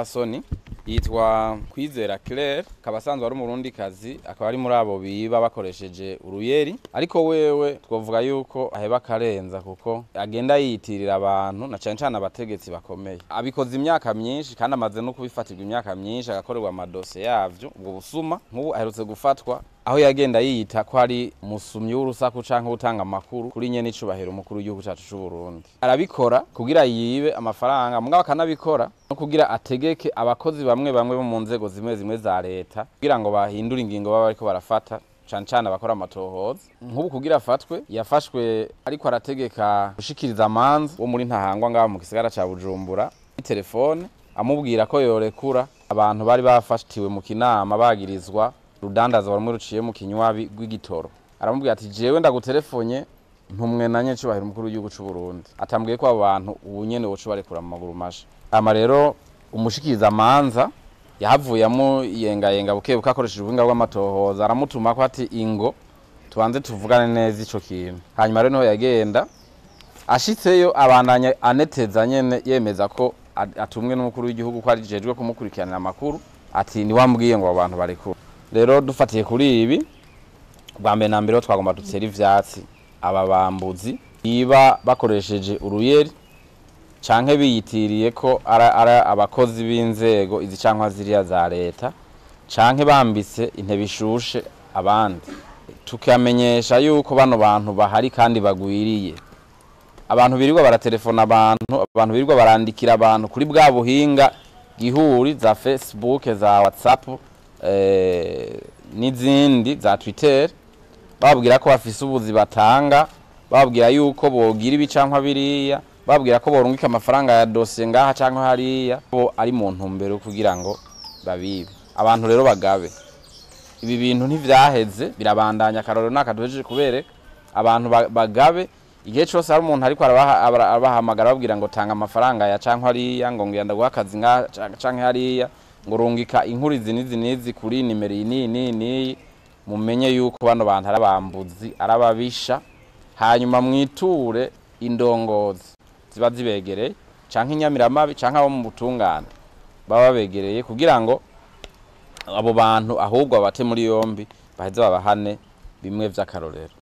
umupfasoni yitwa Kwizera Claire, akaba asanzwe ari umurundikazi, akaba ari muri abo biba bakoresheje uruyeri, ariko wewe twovuga yuko aheba karenza kuko agenda yitirira abantu na cyane cyane abategetsi bakomeye. Abikoze imyaka myinshi kandi amaze no kubifatirwa imyaka myinshi, agakorerwa amadosiye yavyo. Ubwo busuma nk'ubu aherutse gufatwa aho yagenda yiyita ko ari musumyi w'urusaku canke utanga amakuru kuri nyene icubahiro umukuru w'igihugu cacu c'u Burundi. Arabikora kugira yibe amafaranga, mugabo akanabikora no kugira ategeke abakozi bamwe bamwe bo mu nzego zimwe za leta kugira ngo bahindure ingingo baba bariko barafata, cane cane abakora amatohoza. Nk'ubu kugira afatwe, yafashwe ariko arategeka gushikiriza amanza wo muri Ntahangwa ngaho mu gisagara ca Bujumbura telefone, amubwira ko yorekura abantu bari bafatiwe mu kinama bagirizwa rudandaza barumwe ruciye mu kinywabi rw'igitoro. Aramubwira ati jewe ndagutelefonye ntumwe nanye cubahira umukuru w'igihugu c'u Burundi, atambwiye ko abo bantu ubu nyene wocu barekura mu maguru masha. Ama rero umushikiriza amanza yahavuyemo yenga bukebuka akoresheje ubuhinga bw'amatohoza, aramutuma ko ati ingo tubanze tuvugane neza ico kintu. Hanyuma rero niho yagenda ashitseyo abandanya aneteza nyene yemeza ko atumwe n'umukuru w'igihugu ko arijejwe kumukurikiranira amakuru, ati ni wambwiye ngo abo bantu barekura. Rero dufatiye kuri ibi, bwa mbere na mbere twagomba dutsera ivyatsi aba bambuzi iba bakoresheje uruyeri canke biyitiriye ko ara abakozi b'inzego izi cankwa ziriya za leta, canke bambitse intebe ishushe abandi. Tukamenyesha yuko bano bantu bahari kandi bagwiriye. Abantu birirwa baratelefona abantu birirwa barandikira abantu kuri bwa buhinga gihuri za Facebook, za WhatsApp, n'izindi za Twitter, babwira ko bafise ubuzi batanga, babwira yuko bogira ibicankwa biriya, babwira ko borungika amafaranga ya dosiye ngaha canke hariya, bo ari mu ntumbero kugira ngo babibe. Abantu rero bagabe ibi bintu ntivyaheze, birabandanya. Akarorero nakaduhejeje kubereka abantu bagabe igihe cyose hari umuntu ariko arabahamagara babwira ngo tanga amafaranga ya canke hariya, ngo ngenda guha akazi ngaha canke hariya, ngo rungika inkuru izi nizi kuri nimero iyi, mumenye yuko bano bantu arabambuzi arababisha. Hanyuma mwiture indongozi ziba zibegereye canke inyamiramabi canke abo mu butungane baba begereye kugira ngo abo bantu ahubwo babate muri yombi baheze babahane bimwe vy'akarorero.